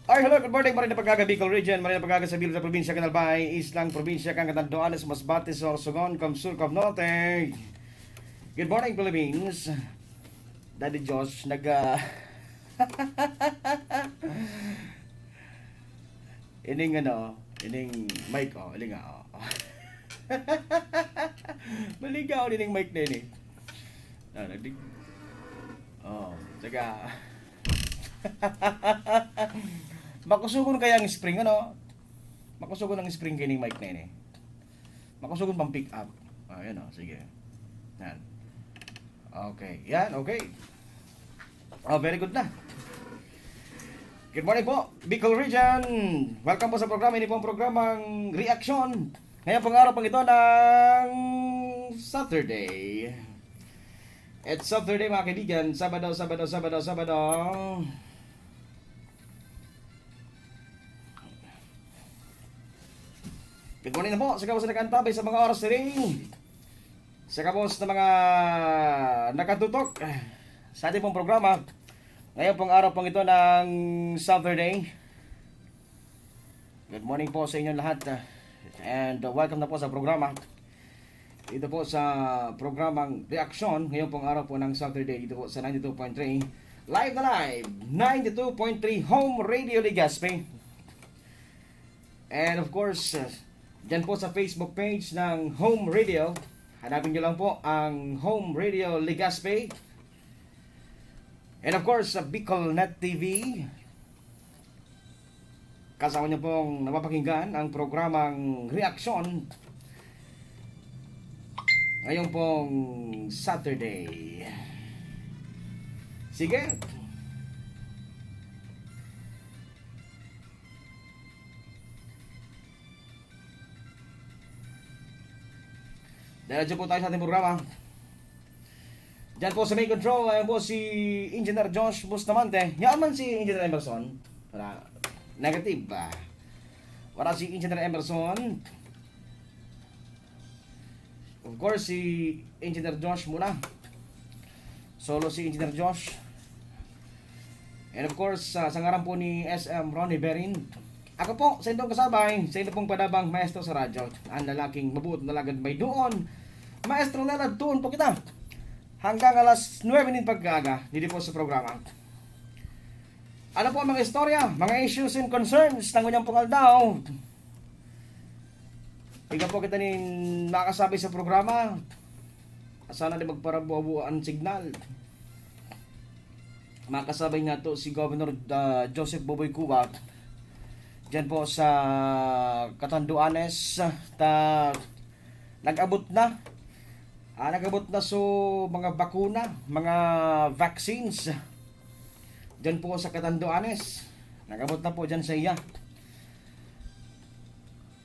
Ay, hello, good morning. Marin na pagkaga Bicol Region, marin na pagkaga sa Bilo sa probinsya Canalbay, Islang probinsya kang Catanduanes, Masbate, Sorsogon, Kamsul, Norte. Good morning, Philippines. Daddy Josh, ining ining mic, ining Maligaw, ining mic na ini. Nagdig. Saka. Makusugon kaya ang spring, Makusugon ang spring kining mic na ini. Makusugon pang pick up. Ayan, sige. Yan. Okay. Yan, okay. Very good na. Good morning po, Bicol Region. Welcome po sa programa. Ini po ang programang Reaction. Ngayon pong araw pang ito ng Saturday. It's Saturday mga kaibigan. Sabado. Good morning na po sa kapos na nagkantabay sa mga oras na rin. Sa kapos na mga nakatutok sa ating pong programa. Ngayon pong araw pong ito ng Saturday. Good morning po sa inyong lahat. And welcome na po sa programa. Ito po sa programang Reaction. Ngayon pong araw po ng Saturday. Ito po sa 92.3. Live na live. 92.3 Home Radio Legazpi. And of course, dyan po sa Facebook page ng Home Radio. Hanapin nyo lang po ang Home Radio Legazpi. And of course, sa BicolNet TV. Kasama nyo pong napapakinggan ang programang Reaction. Ngayon pong Saturday. Sige. Diretso po tayo sa ating programa. Diyan po sa main control, ayan po si Engineer Josh Bustamante. Yaman si Engineer Emerson. Para negative ba? Para si Engineer Emerson. Of course, si Engineer Josh muna. Solo si Engineer Josh. And of course, sa ngaran po ni SM Ronnie Berin. Ako po, sa inyong kasabay, sa inyong pong padabang maestro sa radyo. Ang lalaking mabuot na lagad may doon. Maestro Leonard, doon po kita. Hanggang alas 9 din pagkaga, dito po sa programa. Ano po ang mga istorya, mga issues and concerns ng kanyang pangaldaw. Ikaw po kita nin makasabi sa programa. Sana din magparabubuan signal. Makasabay nga to si Governor Joseph Boboy Cuba. Diyan po sa Catanduanes. Nag-abot na. Nag-abot na so mga bakuna, mga vaccines. Diyan po sa Catanduanes. Nag-abot na po diyan sa iya.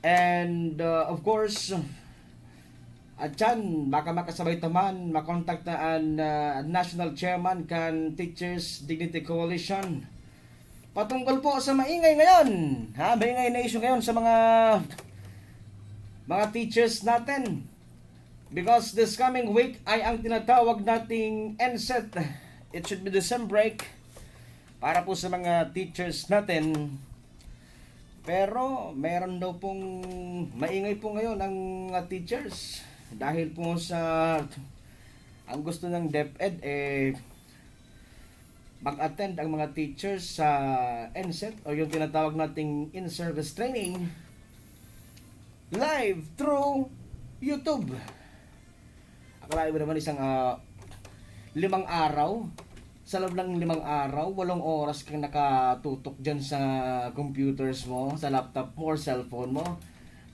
And of course, at dyan, baka makasabay taman, makontak na ang National Chairman kan Teachers Dignity Coalition. Patungkol po sa maingay ngayon. Maingay na issue ngayon sa mga teachers natin. Because this coming week ay ang tinatawag nating NSET. It should be the sem break para po sa mga teachers natin. Pero meron daw pong maingay po ngayon ang teachers. Dahil po sa ang gusto ng DepEd mag-attend ang mga teachers sa NSET o yung tinatawag nating in-service training live through YouTube. Akala mo naman isang 5 araw. Sa loob ng 5 araw, 8 oras kang nakatutok dyan sa computers mo, sa laptop mo or cellphone mo.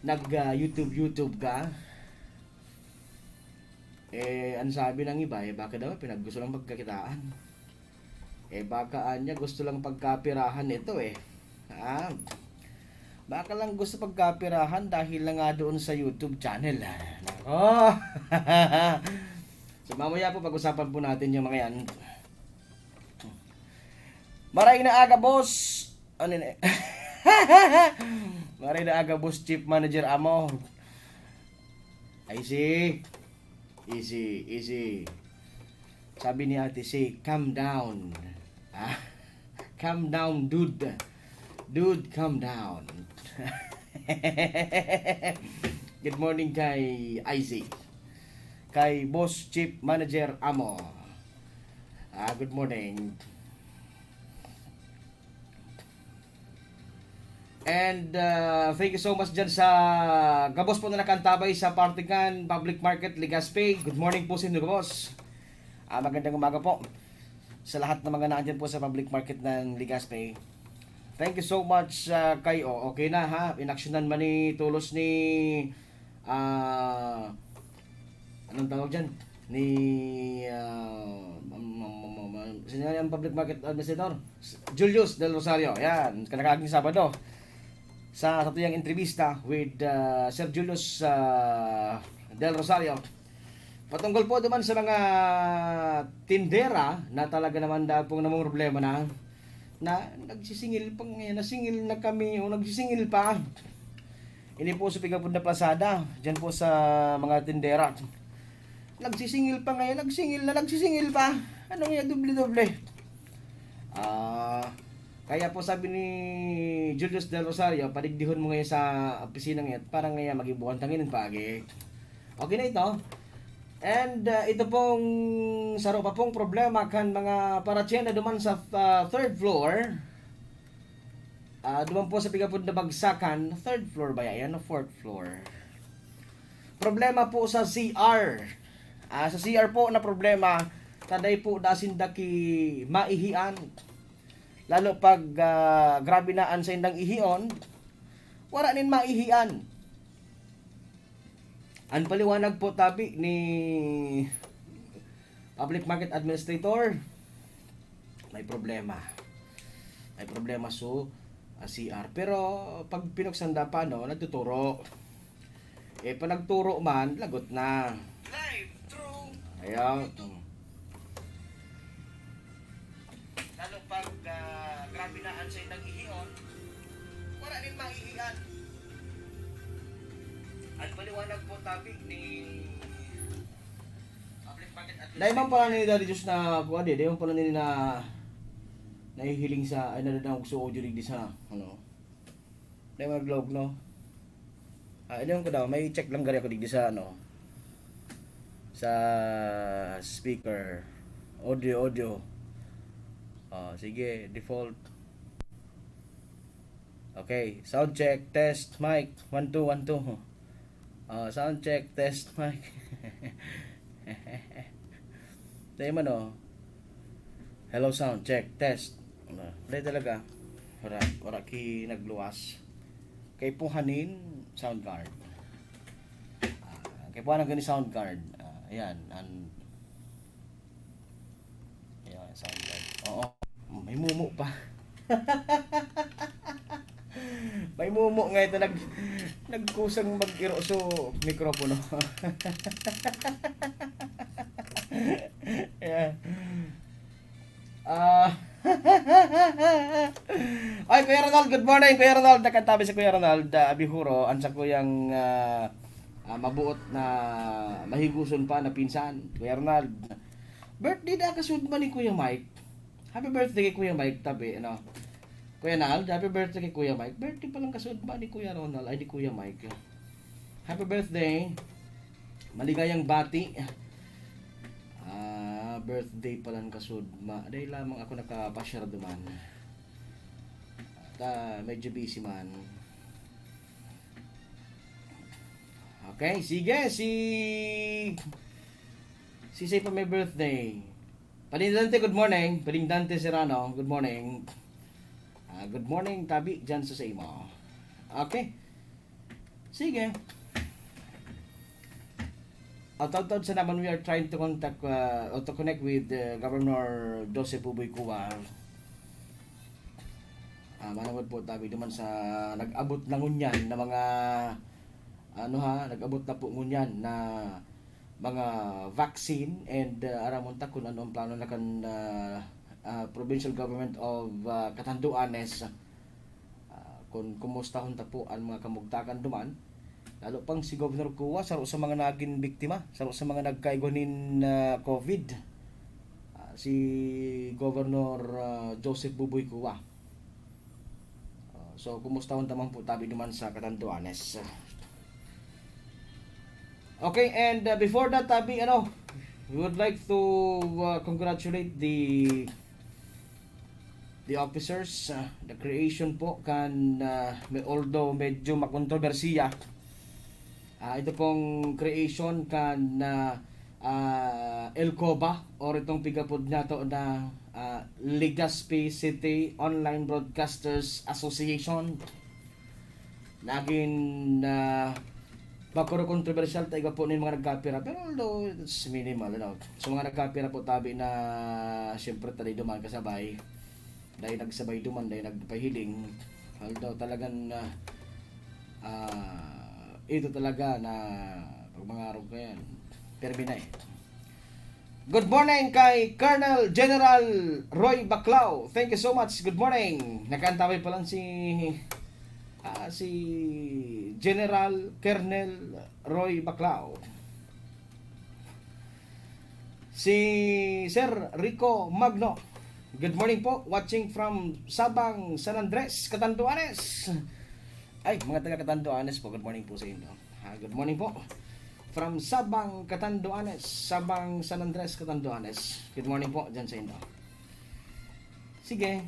Nag-YouTube ka. Ang sabi ng iba, baka daw pinaggusto lang pagkakitaan. Baka niya gusto lang pagkapirahan ito Baka lang gusto pagkapirahan dahil lang nga doon sa YouTube channel. Nako. So mamaya po pag-usapan po natin yung mga yan. Maray na aga boss. Ano na? Maray na aga boss chief manager amo. I see. Easy. Sabi ni Ate C, calm down. Calm down, dude. Dude, calm down. Good morning kay Isaac. Kay Boss Chief Manager Amo. Good morning. And thank you so much dyan sa Gabos po na nakantabay sa Partikan Public Market Legazpi. Good morning po sa inyo, Gabos. Magandang umaga po sa lahat ng mga naandyan po sa public market ng Legazpi. Thank you so much kayo. Okay na ha. Inaksyonan man ni tulos ni anong tawag dyan? Ni sino yung public market administrator? Julius Del Rosario. Yan. Kanakaging Sabado. Sa tatuyang entrevista with Sir Julius Del Rosario. Patungkol po naman sa mga tindera na talaga naman daw pong namang problema na nagsisingil pa ngayon, nasingil na kami o nagsisingil pa. Hindi po sa Pigapunda Plazada, dyan po sa mga tindera. Nagsisingil pa ngayon, nagsisingil pa. Anong yan, doble-doble? Kaya po sabi ni Julius Del Rosario, padigdihon mo ngayon sa opisina ngayon, parang ngayon mag-ibuhantangin ng pagi. Okay na ito. And ito pong saro pa pong problema kan mga paratyenda duman sa third floor. Duman po sa Pigapunda Bagsakan, third floor ba yan o fourth floor? Problema po sa CR. Sa CR po na problema, taday po dasin daki maihian. Lalo pag grabe naan sa indang ihion, wala nin maihian. Ang paliwanag po tabi ni Public Market Administrator, may problema. May problema so CR. Pero pag pinoksanda pa, no, nagtuturo. Pag nagturo man, lagot na. Live, true. Ayaw. Lalo pag grabe naan sa indang ihion, wala rin maihian. At paliwanag po tabi ni Public Market Administrator. Dahil man pala ni Daddy Diyos na kuha di, dahil man pala nila na nahihiling sa, ay nadadang gusto audio rig di sa, ano. Dahil man vlog, no. Iniwan ko daw, may check lang gari ako dig di sa, ano. Sa speaker. Audio. Sige, default. Okay, sound check, test, mic, 1 2 1 2. Sound check, test, mic. Tayo man o. Hello sound check, test. Play talaga. Wala ki nagluwas. Kay puhanin sound card. Kay puhanin gani sound card. Ayan. Ayan, sound card. Oo. May mumu pa. May mumu nga ito nagkusang mag-iro so mikropono. Yeah. Ay, Kuya Ronald, good morning. Kuya Ronald, nakatabi si Kuya Ronald Abihuro, ansa ko yung mabuot na mahiguson pa na pinsan. Kuya Ronald, birthday na kasud man ni Kuya Mike. Happy birthday kay Kuya Mike, tabi, ano. Kuya Nald, happy birthday kay Kuya Mike. Birthday pa lang kasud ba ni Kuya Ronald, ay ni Kuya Mike. Happy birthday. Maligayang bati. Birthday pa lang kasud ma. Dahil lamang ako nakapasyar duman. Medyo busy man. Okay, sige, si say pa may birthday. Palindante, good morning. Palindante Serrano, good morning. Good morning, tabi dyan sa imo. Okay. Sige. Taon-taon sa naman, we are trying to contact or to connect with Governor Joseph Uboy Cuba. Manawad po tabi naman sa nag-abot na ngunyan na mga nag-abot na po ngunyan na mga vaccine and aramon ta kung ano ang plano na kan provincial government of Catanduanes kung kumusta hunta po ang mga kamugtakan duman. Lalo pang si Governor Cuba, saro sa mga naging biktima, saro sa mga nagkaigunin COVID. Si Governor Joseph Buboy Cuba. So kumusta naman po tabi naman sa Catanduanes. Okay, and before that tabi we would like to congratulate the officers, the creation po kan although medyo makontrobersiya. Ito pong creation kan Elcoba or itong pigapod niya to na Legazpi City Online Broadcasters Association. Naging bakuro controversial tayo po ng mga nagkapira, pero although it's minimal, so mga nagkapira po tabi na siyempre tayo duman kasabay dahil nagsabay duman dahil nagpahiling, although talagang ito talaga na pag mga araw ko yan terminay. Good morning kay Colonel General Roy Baclao. Thank you so much. Good morning. Nakantaway pa lang si General Colonel Roy Baclao. Si Sir Rico Magno. Good morning po. Watching from Sabang, San Andres, Catanduanes. Ay, mga taga Catanduanes po. Good morning po sa inyo. Good morning po. From Sabang, Catanduanes. Sabang, San Andres, Catanduanes. Good morning po dyan sa inyo. Sige.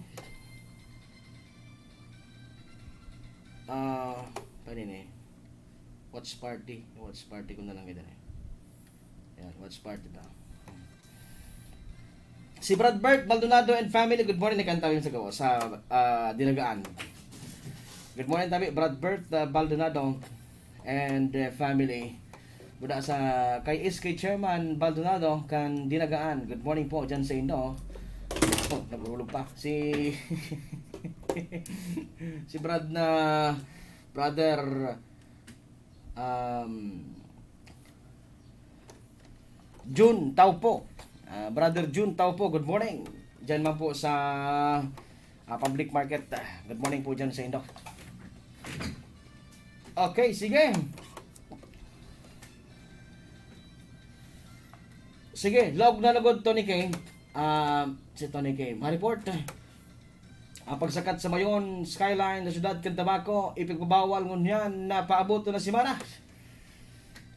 Paano eh? Watch party. Watch party ko na lang ito eh. Ayan, watch party daw. Si Brad Bert, Baldonado and family. Good morning. Nakantawin sa gawa sa Dinagaan. Good morning tabi. Brad Bert, Baldonado and family. Buda sa kay SK Chairman Baldonado kan Dinagaan. Good morning po dyan sa inyo. Oh, nagulog pa. Si Brad na brother June Taupo. Brother June Taupo, good morning. Diyan man po sa public market. Good morning po dyan sa inyo. Okay, sige. Sige, log na lagod Tony K. Si Tony K. Ma-report. Pagsakat sa Mayon, Skyline, na syudad kan Tabaco, ipigbabawal ngunyan na paabot na si Mara.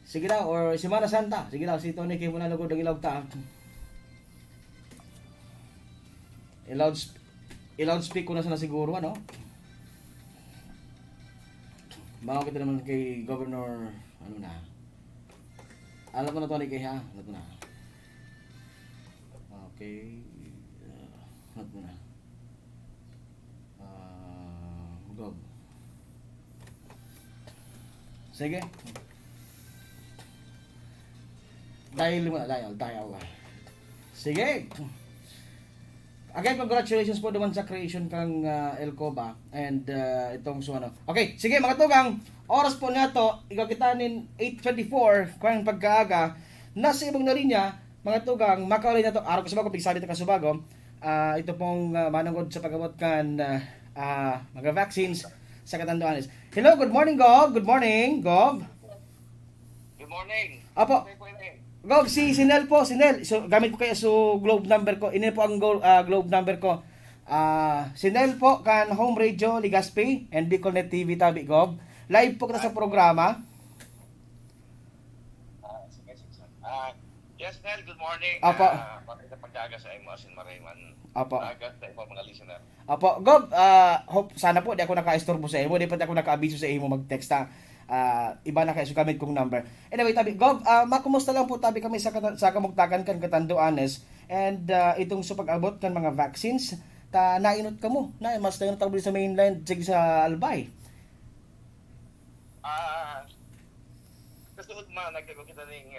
Sige daw, or si Mara Santa. Sige daw, si Tony K muna lagod ang ilaw ta. I-loudspeak ko na sana siguro, ano? Bago kita naman kay Governor, ano na. Alam mo na Tony K ha? Alam mo na. Okay. Alam mo na. Go. Sige. Dial mo na, dial. Sige. Again, congratulations po naman sa creation kang Elcoba and itong suano. Okay, sige mga tugang, oras po na to, ikaw kitanin 8:24 kung pagkaaga, nasa ibang na linya, mga tugang, makaulay na to, araw ko sa bago, pigsabi ito kasubago, ito pong manangod sa paggamot kan mga vaccines sa Catanduanes. Hello, good morning Gov. Good morning, Gov. Good morning. Apo. Gov, si Sinel po, Sinel. So, gamit ko kayo so globe number ko. Ini po ang globe number ko. Sinel po kan Home Radio Legazpi and Bicolnet TV tabi Gov. Live po kita sa programa. Yes, Nel, good morning. Apo. Maganda pagkaga sa imo asin marayman. Apo. Agad sa imo mga listener. Apo, Gov, hope sana po di ako naka-istorbo sa imo, di pa ako naka-abiso sa imo mag-text ha. Iba na kayo so gamit kong number. Anyway, tabi Gov, makumusta lang po tabi kami sa kamugtakan kan Catanduanes and itong sa pag-abot kan mga vaccines ta nainot kamo. Na mas tayo tawag sa mainland sig sa Albay. Kasunod man nagkago kita ning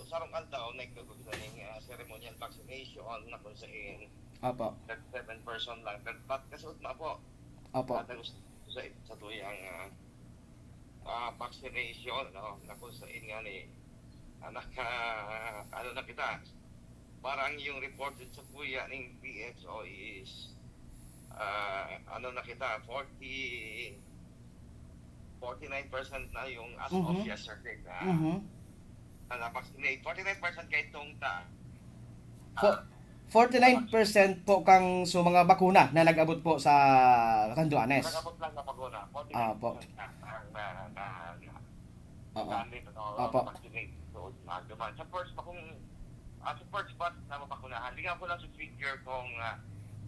sarong aldaw nagkago kita ning ceremonial vaccination na kung saan Apo. 7 person lang. But kasunod na po. Apo. Sa tuyang vaccination, no? Na kung saan nga ni anak ano na kita, parang yung reported sa kuya ng PXO is ano na kita, 49% na yung as of yesterday na na-vaccinate. 49% kay itong 49% po kang so mga bakuna na nag-abot po sa Catanduanes. Nagabot lang na paguna. Opo. 49% na Oo. gamit Opo. vaccinate doon duman. Sa first batch na mabakunahan, bigyan ko lang sa figure kung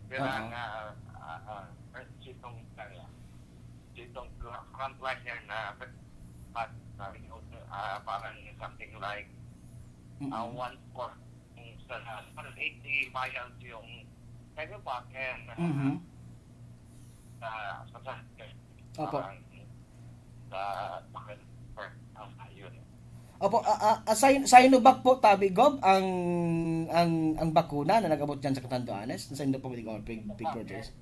bilang sitong frontliner na parang something like Mm-mm. 1/4 sa 180 miles yung kaya pa Mhm. sa Opo. yun. Opo, Sinovac po tabi Gob ang bakuna na nag-abot diyan sa Catanduanes. Sa Sinovac po Pig Purchase.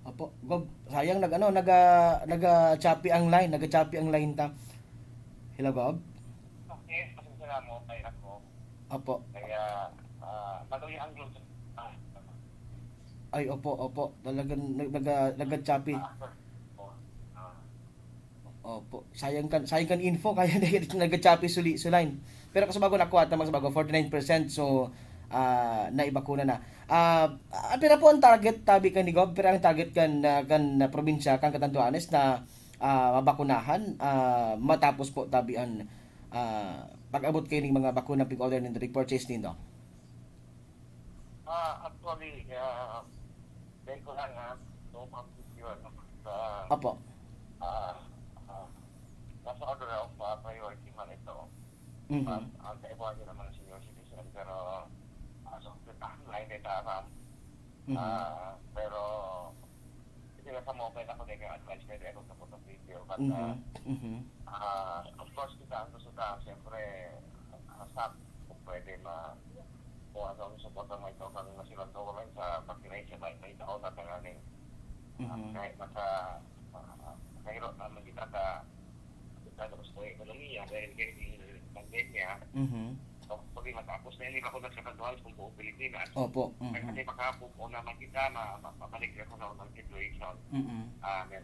Opo, Gob, sayang naga-choppy ang line, ta. Hello, Gob. Okay, pasensya mo kay ako. Opo. Kaya maluya ang group. Ay, opo. Talagang naga-choppy. Opo. Sayang kan info kaya naga-choppy line. Pero kasi bago nakuha naman sa bago 49% so naibakuna na. Pero po ang target tabi kan ni Gob, pero ang target kan probinsya kan Catanduanes na mabakunahan matapos po tabi ang pag-abot kayo ng mga bakuna pig order ng repurchase nito. Actually, dahil ko lang no pag-video sa Opo. nasa order of priority man ito. Mhm. Ang kaibahan nyo naman senior citizen, pero so, line data pero hindi na sa mobile ako na advice kayo dahil sa photo video. But Mhm. of course, kita ang gusto ta, siyempre, sa kung pwede kung ano ang support ang may tawag na silang tawag sa vaccination, may taon na tanganing kahit nakahirot naman kita gusto ng ekonomiya dahil kayo pandemya. So, pag matapos na hindi ako nagsakanduhan kung buong Pilipinas. Opo. Kasi makapupo naman kita, mabalik ako na ng situation. Amen.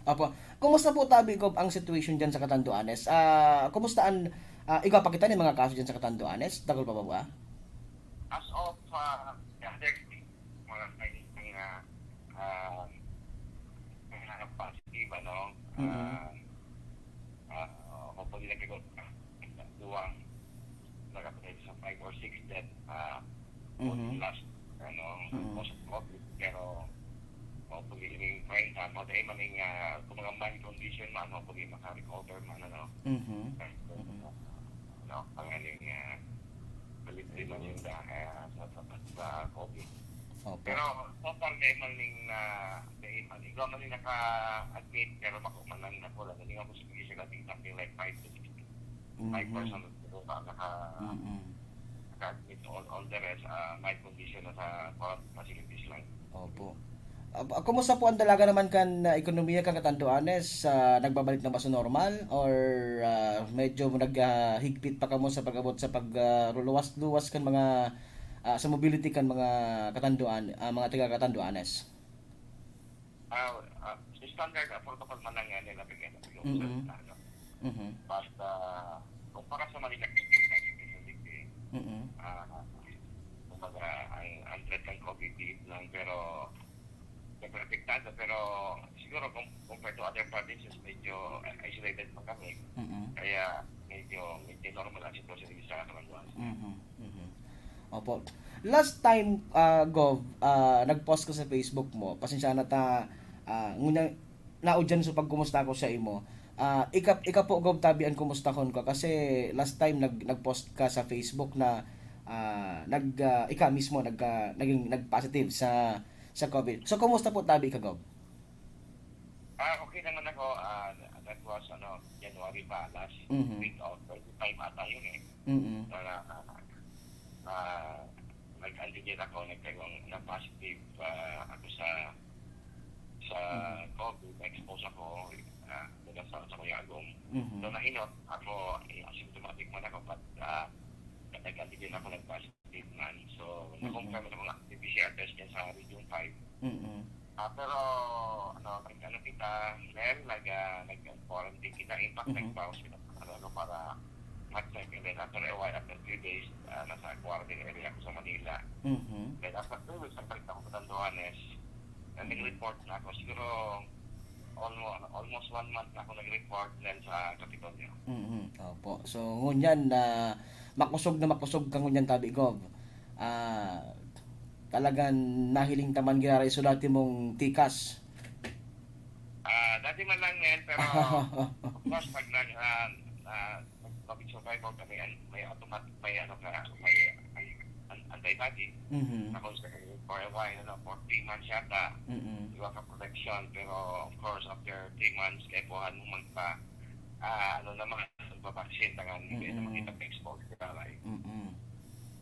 Opo. Kumusta po tabi Gob ang situation diyan sa Catanduanes? Kumusta ikaw pakita ni mga kaso diyan sa Catanduanes? Tagal pa ba? As of the other day, mga positive, hopefully nag-go duwang nagkapunod sa 5 or 6 death last post-COVID, pero hopefully yung brain dahil maning kung mga mind condition man, hopefully maka-recover man pangaling balitri man yung sa COVID. Pero total dahil maning ikaw maning naka-admit pero makumanan na ko lang hindi nga po sige sila something like 5 to 5% of the naka-admit all the rest mind condition na sa facilities lang. Opo. Kumusta po ang dalaga naman kan ekonomiya kan Catanduanes? Nagbabalik na ba sa normal or medyo naghigpit pa kamo sa pag-abot sa pagluwas-luwas kan mga sa mobility kan mga mga taga Catanduanes? Standard protocol man lang yan nila bigyan ng Basta kumpara sa Manila kumbaga ang threat ng COVID lang pero nagpapektada pero siguro compared to other provinces medyo isolated pa kami kaya medyo normal ang sitwasyon sa Catanduanes. Opo. Last time Gov nag-post ko sa Facebook mo pasensya na ta nguna naudyan sa pagkumusta ko sa imo. Ika po Gov tabian kumusta kon ko kasi last time nag-post ka sa Facebook na ika mismo naging nag-positive sa COVID. So kumusta po tabi ka Gov? Okay naman ako. That was January pa last week of 25 ata yun nag-antigen ako, nagkagawang na positive ako sa COVID, na-expose ako mula sa Kuyagong. So nahinot ako, asymptomatic man ako, but nag-antigen ako nag-positive man. So na-confirm na mga PCR test niya sa Region 5. Pero kita, nag-quarantine kita, impact nag-pause kita para mag-check. And then after a while, after 3 days, nasa quarantine area ako sa Manila. Mhm. Then after 2 weeks, nagbalik ako sa Tanduanes. And nag-report na ako. Siguro almost 1 month na ako nag-report then sa Kapitolyo. Mhm. Opo. So ngunyan na makusog kang ngunyan tabi Gov. Talagang nahiling taman ginaray so dati mong tikas. Dati man lang yan, pero of course, pag survival kami, may automatic, may antibody. Mhm. Ako for a while, for 3 months yata, Mhm. iwa ka protection, pero of course, after 3 months, kaya buhan mo magpa, naman, magpa-vaccine, tangan, hindi naman kita pa-expose kita, right? Mhm.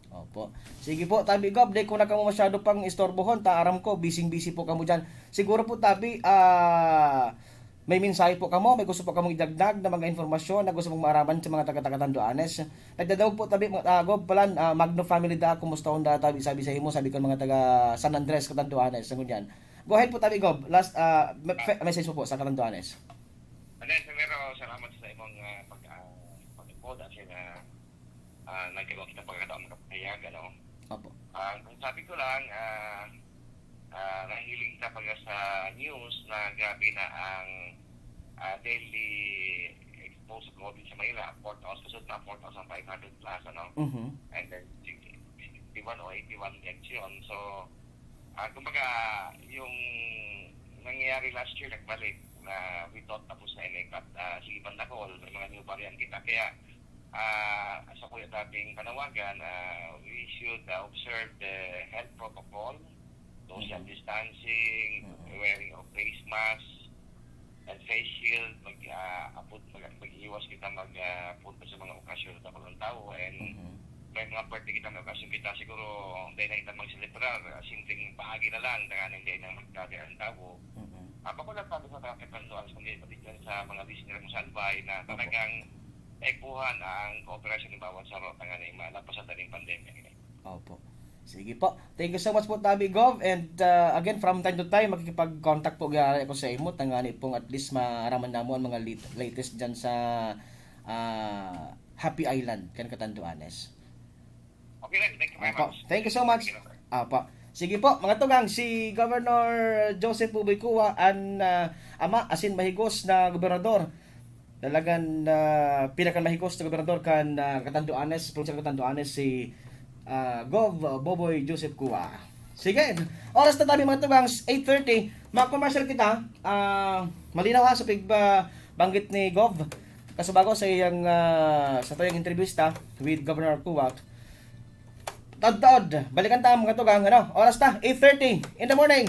Opo. Sige po, tabi Gov, di ko na kamo masyado pang istorbohon, taaram ko, busy po kamo dyan. Siguro po tabi, may mensahe po kamo, may gusto po kamong idagdag na mga informasyon na gusto mong maaraman sa mga taga-Tanduanes. Nagdadawag po tabi, Gov, palan, Magno family da, kumusta hon da, tabi, sabi sa imo, sabi ko mga taga San Andres, Catanduanes, sangon yan. Go ahead po tabi Gov, last message po sa Catanduanes. And then, pero salamat sa imong pag-report at nagkaroon kita pagkakataon makapahayag, ano. Opo. Kung sabi ko lang, nahiling ka pag sa news na grabe na ang daily exposed COVID sa Manila, 4,000, kasod na 4,500 plus, ano. Mhm. And then, 61 o 81 election. So, kumbaga, yung nangyayari last year, nagbalik na we thought tapos na ini at sige pandakol, may mga new variant kita. Kaya, sa kuya dating panawagan, we should observe the health protocol, social distancing, wearing of face mask, and face shield, mag-iwas kita magpunta sa mga okasyon sa ng tao, and may mga birthday kita, may okasyon kita, siguro dahil na kita mag-celebrar, simpleng bahagi na lang, dahil hindi na magkagaya ang tao. Bakulat tayo sa Tanduanes, kundi pati dyan sa mga listener mo sa Albay na talagang ekuhan ang kooperasyon ng bawat saro tangan ay malapas sa daling pandemya. Opo. Sige po. Thank you so much po Tabi Gov, and again from time to time makikipag-contact po gari ako sa imo tangani pong at least maaraman namo ang mga latest diyan sa Happy Island kan Catanduanes. Okay then, thank you very Opo. much. Thank you so much. Opo. Sige po, mga tugang, si Governor Joseph Ubay-Cua ang ama asin mahigos na gobernador. Talagang pinakamahigos na gobernador kan Catanduanes, probinsya ng Catanduanes, si Gov Boboy Joseph Cua. Sige, oras na tabi mga tugang, 8:30. Mga commercial kita, malinaw ha sa banggit ni Gov. Kasabago sa iyang sa tuyang entrevista with Governor Cua. Tod, balikan tayo mga tugang, oras na, 8:30 in the morning.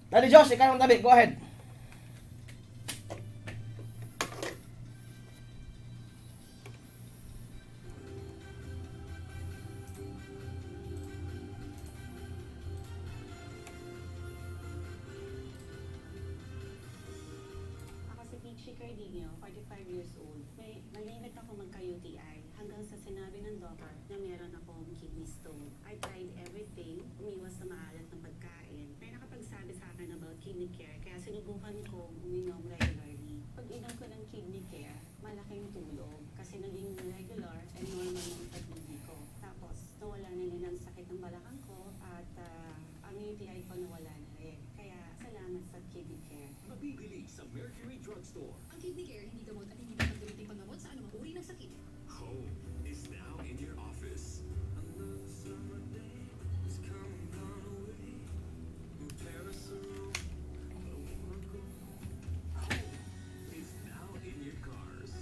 Dali Diyos, ikaw ang tabi, go ahead. Ako si Peachy Cardinio, 45 years old. Nalimit ako magka-UTI hanggang sa sinabi ng doctor na meron akong kidney stone. I tried everything, umiwas sa maalat na pagkain. May nakapagsabi sa akin about kidney care, kaya sinubukan kong uminom regularly. Pag inom ko ng kidney care, malaking tulong kasi naging regular and normal yung pag-ibig ko. Tapos, nawala na rin ang sakit ng balakang ko at ang UTI ko nawala na rin. Kaya, salamat sa kidney care. Mabibili sa Mercury Drugstore. Ang kidney care hindi gamot at hindi magdamiting pangamot sa anumang uri ng sakit. Home is now in your office. Home is now in your cars.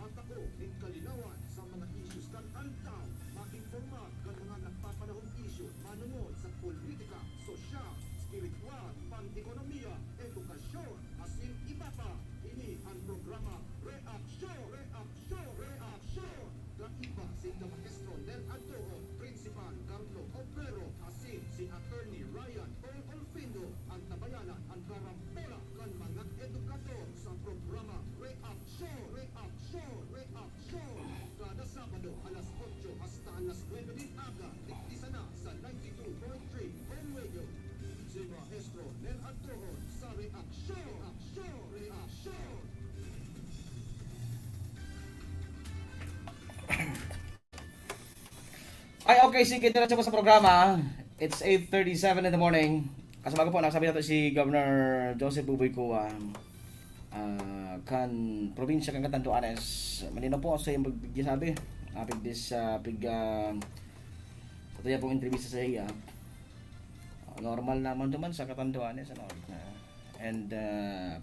at ako ning kalinawan sa mga issues kan antaw, makinforma kan mga nagpapanahong isyu manungod sa politika, sosyal, spiritual, pan-ekonomiya, edukasyon, asin iba pa. Ini ang programa Reaksyon, Reaksyon, Reaksyon. Kaiba si Maestro Nel Antoon, Principal Carlo Obrero, asin si Attorney Ryan Olfindo, ang tabayanan ang karampola kan mga edukador sa programa Reaksyon, Reaksyon, Reaksyon. Kada Sabado alas 8 hasta alas 9 din aga, iktisa na sa 92.3 Home Radio. Si Maestro Nel Antoon sa Reaksyon, Reaksyon, Reaksyon. Ay, okay, sige, diretso po sa programa. It's 8:37 in the morning. Kasama ko po, nakasabi nato si Governor Joseph Buboy Kua. Kan probinsya kan Catanduanes. Manino po sa iyong sabi. Apig this, ito yan pong interview sa iya. Normal naman naman sa Catanduanes. Ano? And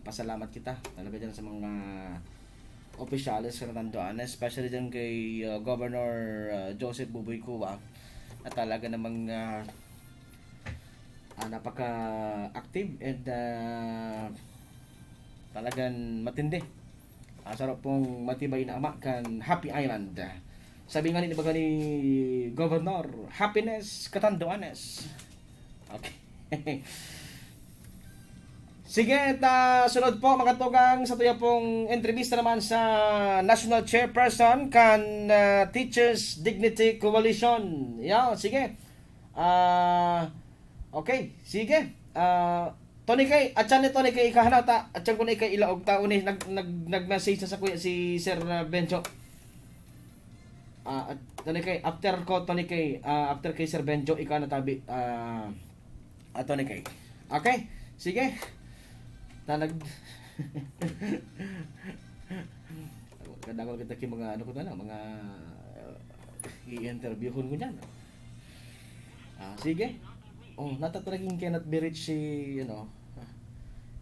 pasalamat kita talaga dyan sa mga opisyalis sa Catanduanes, especially dyan kay Governor Joseph Buboy Kua, na talaga namang napaka-active and talagang matindi. Sarap pong matibay na ama kan Happy Island. Sabi nga ni baga ni Governor, happiness Catanduanes. Okay. Sige, sunod po mga tugang sa tuya pong entrevista naman sa National Chairperson kan Teachers Dignity Coalition. Sige. Okay, sige. Tony Kay, atyan ni Tony Kay ikahanata, atyan ko na ikay ilaog tao ni nag-message sa kuya si Sir Benjo. Tony Kay, after ko Tony Kay, after kay Sir Benjo ikanatabi Tony Kay. Okay, sige. Kadang kita ki mga ano ko na lang, mga i-interviewon ko niyan. Sige. Natatraging cannot be reached si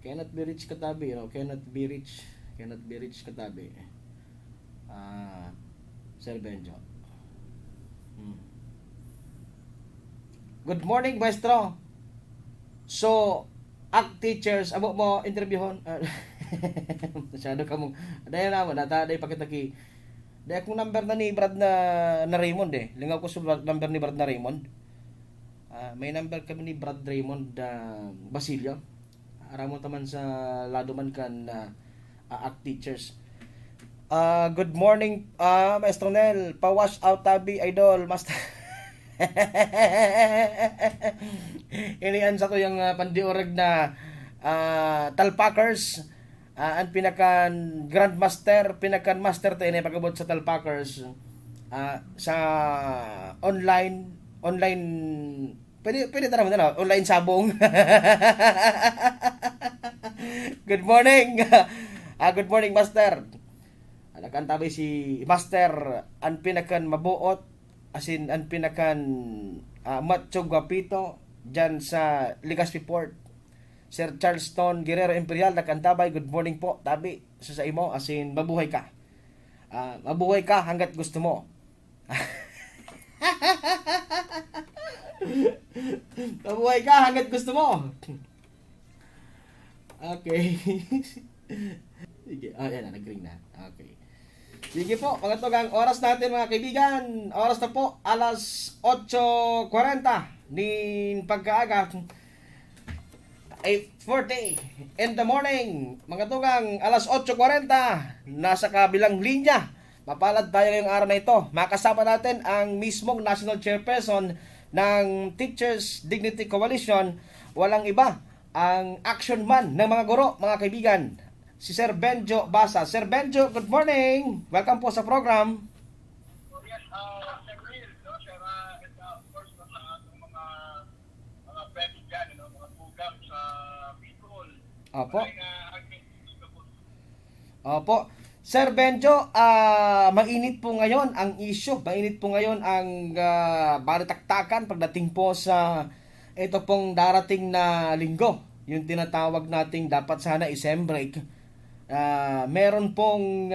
cannot be reached katabi, cannot be reached katabi. Sir Benjo. Good morning, maestro. So, teachers, amo mo interviewon. Masyado ka mong dahil naman nataday pakitaki. Dahil akong number na ni Brad na Raymond lingaw ko sa number ni Brad na Raymond. May number kami ni Brad Raymond Basilio. Aramon taman sa lado man kan teachers. Good morning, Maestro Nel. Pa-wash out tabi idol, master. Inian sa ko yung pandiorag na Talpackers, ang pinakan Grandmaster, pinakan Master tayo na pagabot sa Talpackers sa online pwede tara mo online sabong. Good morning. Good morning, Master. Nakantabay si Master, ang pinakan mabuot, asin ang pinakan macho guapito dyan sa Legazpi Port. Sir Charleston Guerrero Imperial, nakantabay, good morning po, tabi sa imo, asin mabuhay ka. Mabuhay ka hanggat gusto mo. Mabuhay ka hanggat gusto mo. Okay. Sige, yan na, nag-ring na. Okay. Sige po, mga tugang, oras natin mga kaibigan. Oras na po, alas 8:40 nin pagkaaga. 8:40 in the morning. Mga tugang, alas 8:40, nasa kabilang linya. Mapalad tayo ngayong araw na ito. Makasama natin ang mismong National Chairperson ng Teachers Dignity Coalition. Walang iba, ang action man ng mga guro, mga kaibigan. Si Sir Benjo Basa. Sir Benjo, good morning. Welcome po sa program. Yes, Sir Will, no? Sir, of course, sa ating mga pwede dyan, mga program sa people. Opo. Opo. Sir Benjo, mainit po ngayon ang issue. Mainit po ngayon ang balitaktakan pagdating po sa ito pong darating na linggo. Yung tinatawag nating dapat sana i-sem break. Meron pong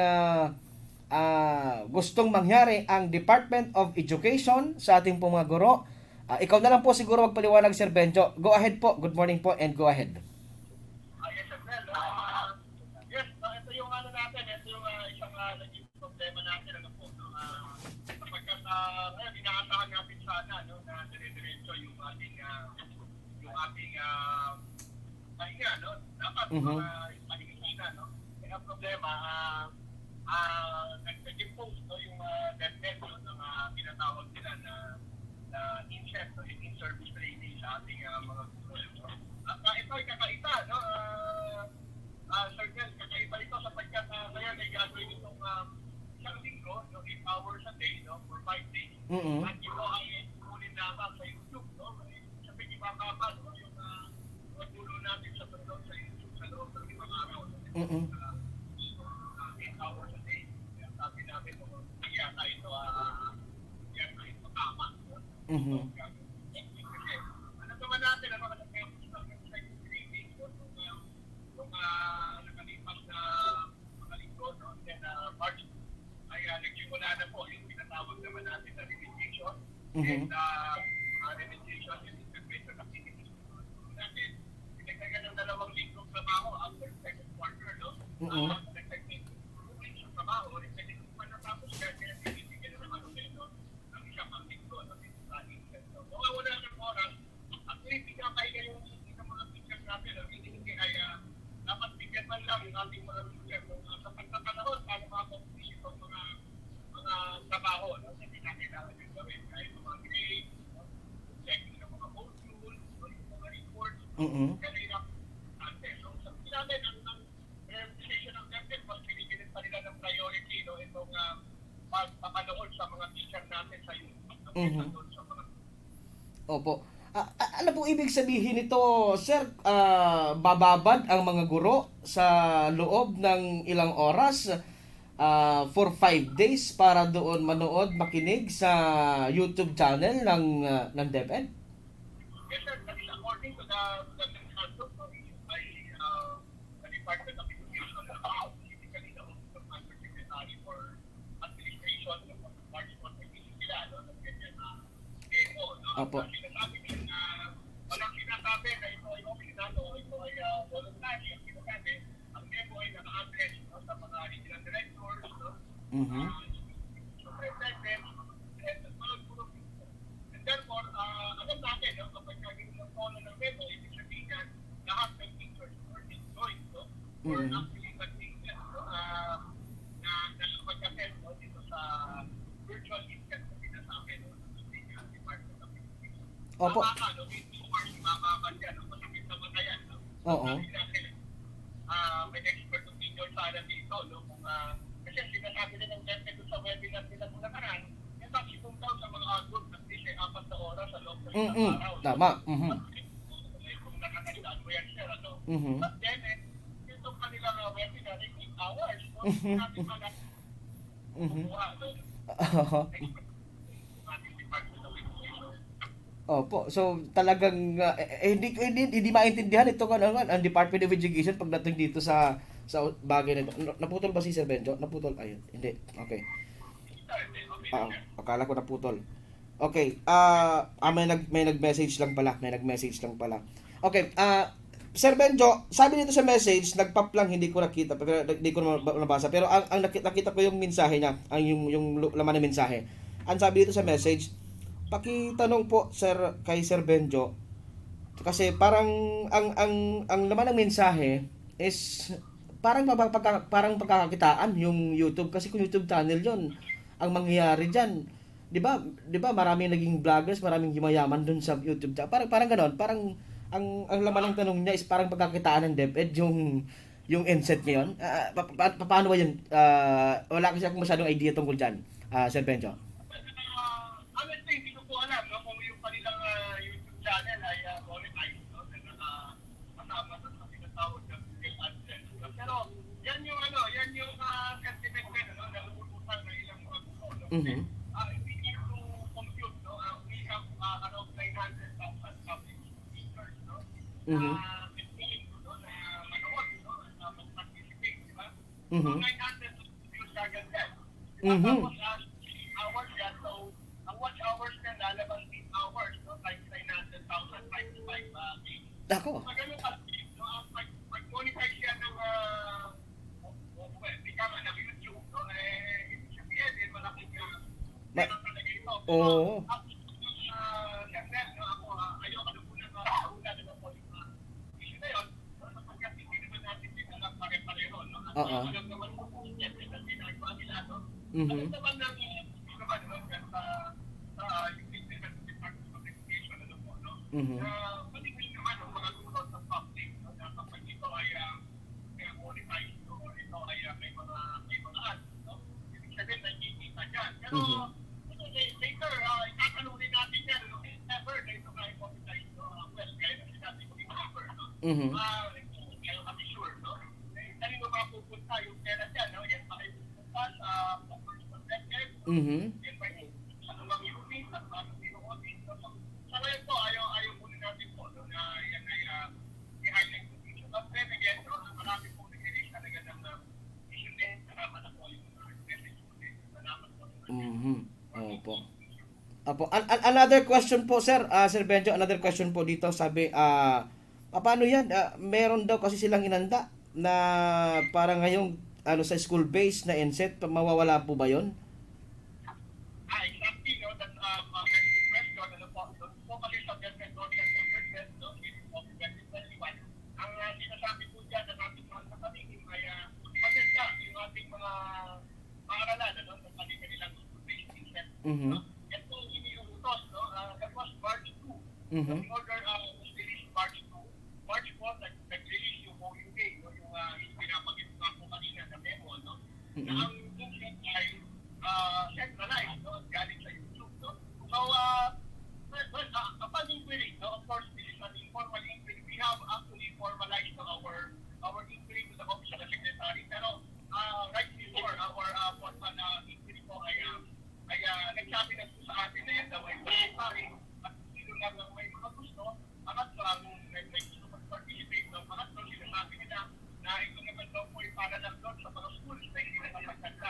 gustong mangyari ang Department of Education sa ating pong mga guro. Ikaw na lang po siguro magpaliwanag, Sir Benjo. Go ahead po. Good morning po and go ahead. Yes, sir. Yes, ito yung ano natin, ito yung isang naging problema natin, ano po, no? Sapagkat ngayon, inaasahan natin sana, no, na dire-diretso yung ating pahinga, no? Dapat, pahinga sana, no? Kaya ang problema, nag-impose, no, yung DepEd, no, ng pinatawag nila na in-check, no, in-service training sa ating mga guro, no? Ito ay kakaiba, no? Sir Glenn, kakaiba ito sapagkat ngayon ay gagawin itong isang linggo, no, 8 hours a day, no, for 5 days. At ito ay kunin lamang sa YouTube, no? Sabi, ipapapa, no, yung magdulo natin sa tulong sa YouTube sa loob ng 5 araw. 8 hours a day. Kaya sabi namin, yata ito tama. Ano naman natin, ano ka training, yung nakalipas na mga linggo, no? Then March ay nagsimula na po yung pinatawag naman natin na remediation. And remediation and integration activities natin. Pinagdagan ng 2 linggong trabaho after second quarter, no? Nagtagnig 2 weeks yung trabaho, nagtagnig pa natapos kaya pinibigyan naman ulit, no? Ang isang pang linggo, no? Wala ng oras, at pinibigyan kayo yung mga teachers natin, hindi ay dapat bigyan man lang yung ating mga teachers sa pagkapanahon para makakomplete itong mga trabaho, no? Hindi natin natin yung gawin, kahit mga grade, checking ng mga module, yung mga reports, kanina natin. So, sabi natin, ang decision ng DepEd, mas pinigilin pa nila ng priority, no? Itong pagpapanood sa mga teacher natin sa YouTube. Opo. Ano po ibig sabihin nito, sir? Bababad ang mga guro sa loob ng ilang oras for 5 days para doon manood, makinig sa YouTube channel ng DepEd? Yes, sir. That is according to the handbook by the Department of Education, specifically the Office of Undersecretary for Administration, March 1 nila, no? Ganyan na demo, no? Opo. Sinasabi nila na walang sinasabi na ito ay optional o ito ay voluntary. Ang sinasabi, ang demo ay naka-address, no, sa mga regional directors, no? Superintendents, and mga guro. And therefore, alam natin, no, kapag naging follow ng demo, ibig sabihin na lahat ng teachers are enjoying, no? Or actually nag-teacher, no? Na mag-attend, no, dito sa virtual event na sinasabi, no? Sa Department of Education. Opo. Mababa, no? Of course, mababa yan, no? Masakit naman na yan, no? Oo. May expert opinion sana dito, no? Kung, kasi sinasabi din ng DepEd sa webinar nila muna naman, yung maximum daw sa mga adult at least ay 4 na oras sa loob ng isang araw. Tama. Kung nakakalitaan mo yan, sir, ano? But then, itong kanilang webinar ay 8 hours, no? Natin pala kumuha, no? Ating Department of Education. Opo. So talagang hindi maintindihan ito ang Department of Education pagdating dito sa bagay na ito. Naputol ba si Sir Benjo? Naputol. Ayun. Hindi. Okay. Akala ko naputol. Okay. May nag-message lang pala. Okay. Sir Benjo, sabi dito sa message, nagpap lang, hindi ko nakita, pero hindi ko nabasa. Pero ang nakita ko yung mensahe niya, yung laman ng mensahe. Ang sabi dito sa message, pakitanong po sir kay Sir Benjo, kasi parang ang laman ng mensahe is parang pagkakakitaan yung YouTube, kasi kung YouTube channel yon ang mangyayari diyan, 'di ba maraming naging vloggers, maraming yumayaman doon sa YouTube channel, parang ganoon, parang ang laman ng tanong niya is parang pagkakitaan ng DepEd yung inset ngayon. Paano ba yun? Wala kasi akong masyadong idea tungkol dyan, Sir Benjo. Honestly, hindi ko po alam, no, kung yung kanilang YouTube channel ay monetized, no, na kasama sa pinatawag ng Google AdSense. Pero yan yung sentiment ko, no, na lumutusan ng ilang mga gusto, no? We need to compute, no, we have around 900,000 public speakers, no? Willing, no, na manood, no, na mag-participate, di ba? So 900 views kagad yan. Mhm. Tapos, hours yan, so, ang watch hours na lalabas 8 hours, no? Like 900,000 times 5 days. Ako. So, ganun kasi, no? Pag-qualify siya ng, well, di ka nga ng YouTube, no? Ibig sabihin, malaking, meron talaga ito. Oo. Siyempre, no, ako, ayoko na po ng una na po yung issue na yun. Sapagkat hindi naman natin dito lang pare-pareho, no? At Oo. alam naman po kung siyempre na ginagawa nila, no? Mhm. Alam naman ng naman sa yung Department of Education, ano po, no? Mhm. Maligay naman ang mga guro sa public, no? Na kapag ito ay qualified, no? Or ito ay may mga ads, no? Ibig sabihin, nakikita dyan. Pero, later, itatanungin natin yan, no? If ever, na ito nga qualified, no? Well, kaya na sinabi ko, if ever, no? Mhm. Kaya kami sure, no? Kanino mapupunta yung pera dyan, no? Yan pa kayo pupunta sa first perspective, Mhm. yan pa yung sa mga unit, at mga audit, no? So, sa ngayon po, ayaw muna natin po, no? Na yan ay i-highlight po dito. But then again, no? Marami po nag-release talaga ng issue din, kasama na po yung message po din. Salamat po. Mhm. Opo. Apo, another question po, sir. Sir Benjo, another question po dito. Sabi, paano yan? Meron daw kasi silang inanda na para ngayong sa school base na NSET, mawawala po ba yon? Exactly, no? That's a very good question. Ano po? So, kasi sa Government Social Services, no? In 2021, ang sinasabi po dyan na natin mga kapatid, ay maganda yung ating mga paaralan, ano? Sa kanilang school-based NSET. Mhm. Yan po yung iniuutos, no? That was March 2. Mhm. The order was released March 2. March 4, nag-release yung OUA, no? Yung pinapagit ko po kanina sa memo, no? Na Mhm. ang NSET ay centralized, no? Galing sa YouTube, no? So, upon inquiry, no? Of course, this is an informal inquiry. We have actually formalized our inquiry to the Office of the Secretary. Pero, right before our formal inquiry po ay nagsabi na po sa atin na yan daw ay secretary at sino lang ang may mga gusto. Pangatlo, ang may gusto mag-participate, no? Pangatlo, sinasabi nila na ito naman daw po ay para lang doon sa mga schools na hindi naman magkanda.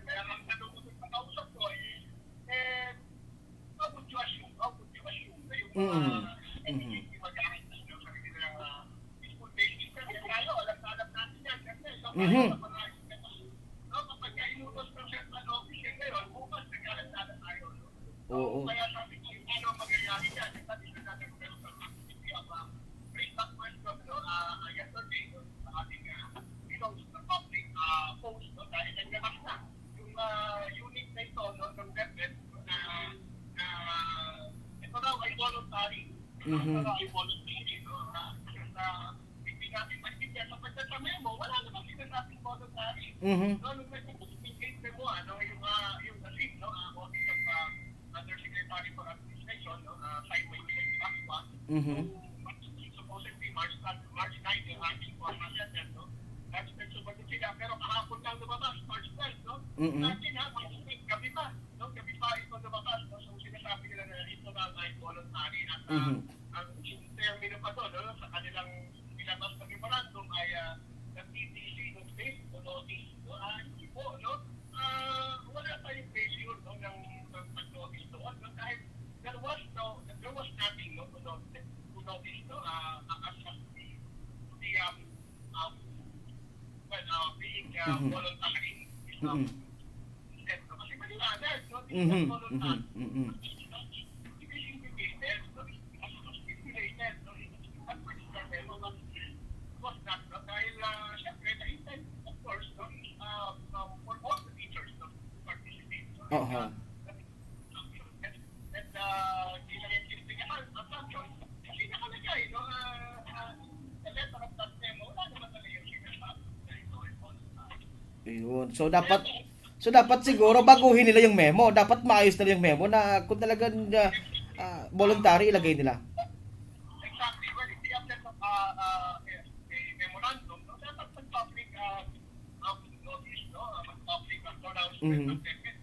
Kaya ang tanong ko sa kausap ko how would you assume na yung hindi mag-ahit na sa kanilang school-based system? Kaya alam natin yan. Kasi sa mga kapag inutos ng central office yan ngayon, bukas nag-alala tayo. Oo. Kaya sabi ko, ano magyayari yan? Sabi ko natin kung meron kang activity of raise back question, yesterday, sa ating pinost na public post, dahil naglakas na yung unit na ito, ng DepEd, na ito daw ay voluntary. Ito daw ay voluntary, na hindi natin maintindihan sapagkat sa memo, wala naman sinasabing voluntary. Mhm. Nung nag-indicate mo, yung receipt, Office of Undersecretary for Administration, sideway Aqua, Mhm. supposedly March 9 yung ating formal letter, no? That's sumagot sila, pero kahapon lang lumabas, March 12, no? Mhm. Natin gabi pa, no? Gabi pa ito lumabas, no? So sinasabi nila na ito na ay voluntary at ang termino pa to, no? Sa kanilang nilabas na memorandum ay nag-TTC, no? Space, no? Notice, no? Hindi po, no? Wala tayong failure, no? Ng pag-notice doon, no? Kahit there was nothing, no? To notice, no? As being voluntary is not kasi maliwanag, no? This is not voluntary. It is indicated, no? It was stipulated, no? At particular memo, but it was not, no? Dahil, syempre, the intent, of course, no? For all the teachers, no? To participate, no? Oo. Hindi lang yung sinipigahan, assumption, kasi nakalagay, no? The letter of that memo, wala naman talaga yung sinasabi na ito ay voluntary. Ayun. So dapat siguro baguhin nila yung memo. Dapat maayos nila yung memo na kung talagang voluntary ilagay nila. Exactly. Well, in the absence of a memorandum, no, dapat mag-public notice, no? Mag-public announcement of benefit.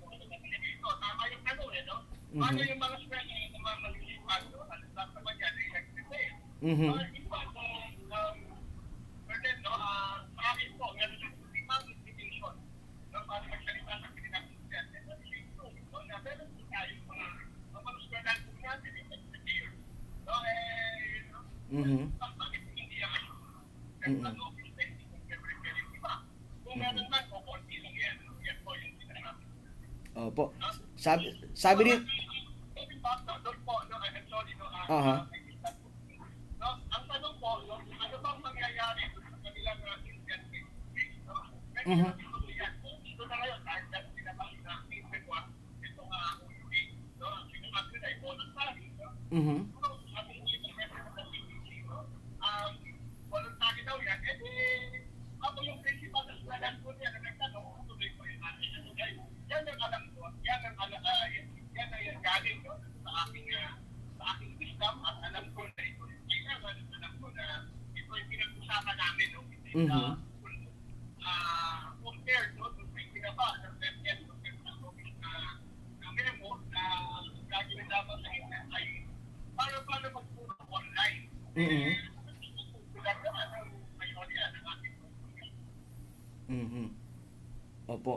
Tama yung tanong, no? Paano yung mga sweldo ng mga malisipan, no? Ano naman yan, nag-prepare. Iba, but then, no, sa akin po, meron yung limang invitation, no? Para Mhm. Bakit hindi naman? Mm-mm. Ano, kung meron man, o konti lang yan. Yan po yung sinasabi. Opo. Sabi ni Doon po, no, I'm sorry, no, Aha. no, ang tanong po, no, ano bang mangyayari sa kanilang intent case, no? Mhm. Ito na ngayon, kahit na sinasabi na February, ito nga UUA, no, ang sinasabi na ay voluntary, no? Mhm. Sabi ng message ng PBC, no, voluntary daw yan, eh di, ako yung principal na sinalan ko niya na nagtanong, tuloy ko yung akin, ano kayo, yan ang alam ko, yan ang yan galing, no, sa aking wisdom at alam ko na ito, kailangan alam ko na ito yung pinag-usapan namin, no, Mhm. compared, no, to may pinaba ng FF, no, na memo na gagawin dapat sa internet ay paano magpuro online. Mhm. Tulad naman ang mayorya ng ating Mhm. Opo.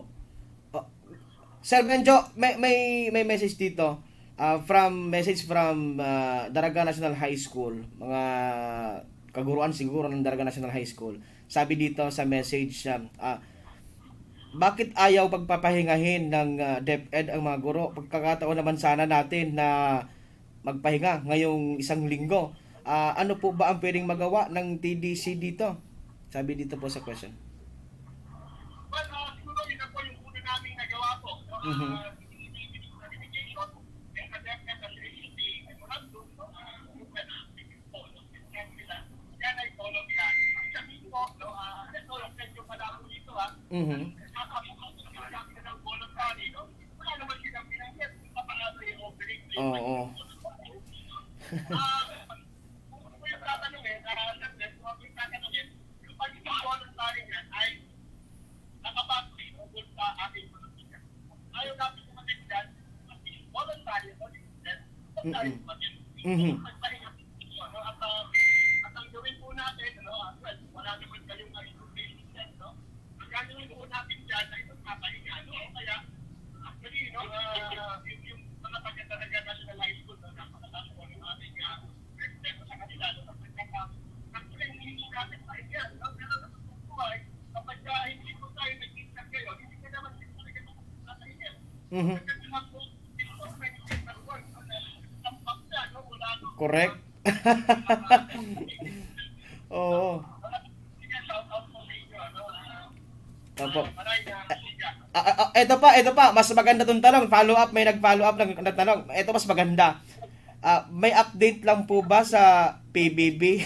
Sir Benjo, may message dito. Message from Daraga National High School, mga kaguruan siguro ng Daraga National High School. Sabi dito sa message, bakit ayaw pagpapahingahin ng DepEd ang mga guro? Pagkakataon naman sana natin na magpahinga ngayong isang linggo. Ano po ba ang pwedeng magawa ng TDC dito? Sabi dito po sa question. Well, siguro yun na po yung una naming nagawa po. No? Mhm. Communication, and the DepEd as the memorandum, no? Yan ay follow yan. Sabihin po, no? Ito, medyo malabo dito, ha? Mhm. Sabi na ng voluntary, no? Wala naman silang pinangyat. Papaano yung opening. Oo. Kung yung tatanungin, yung pagiging voluntary yan ay nakabati tungkol sa ating politika. Ayaw natin kumatin dyan, at least voluntary, voluntary kumatin. Mhm. Magpahinga po, no? At ang gawin po natin, no? Well, wala naman kayong education set, no? Ang gagawin po natin dyan ay magpapahinga, no? Kaya, actually, no, yung mga pagkatalaga national high school, no, napakataas po yung ating respeto sa kanila, no? Actually, hindi natin pahinga, no? Pero po ay, kapag hindi po tayo nag-iingat kayo, hindi ka naman talaga pahinga. Mhm. Kasi naman po, ito, may impact work, no? Tampak na, no? Wala, no? Correct. Oo. Sige, shout out po sa inyo, no? Opo. Maraming siga. Ito pa, mas maganda tong tanong. Follow up, may nag-follow up ng tanong. Ito mas maganda. May update lang po ba sa PBB?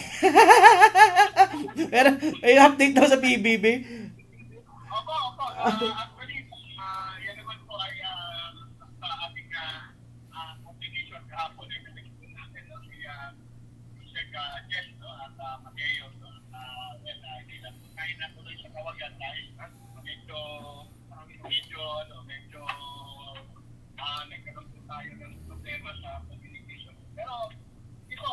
May update daw sa PBB? Opo. Actually, yan naman po ay sa ating publication kahapon ay nag-explain natin, no? Si Sir Jess, no? At Mateo, no? Hindi na po tayo natuloy sa kawagan dahil medyo nagkaroon po tayo ng problema sa communication. Pero ito,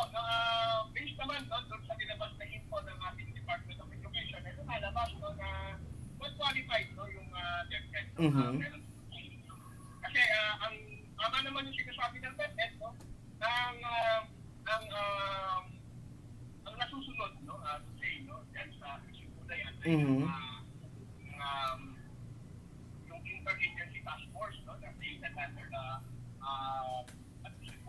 based naman doon sa nilabas na info ng ating Department of Education, ito nalabas na qualified yung DepEd. Mhm. Kasi ang tama naman yung sinasabi ng DepEd, no? Ang nasusunod, no? Say, no? Yan sa simula yan. Mhm. Yung interagency task force, no? Na created under the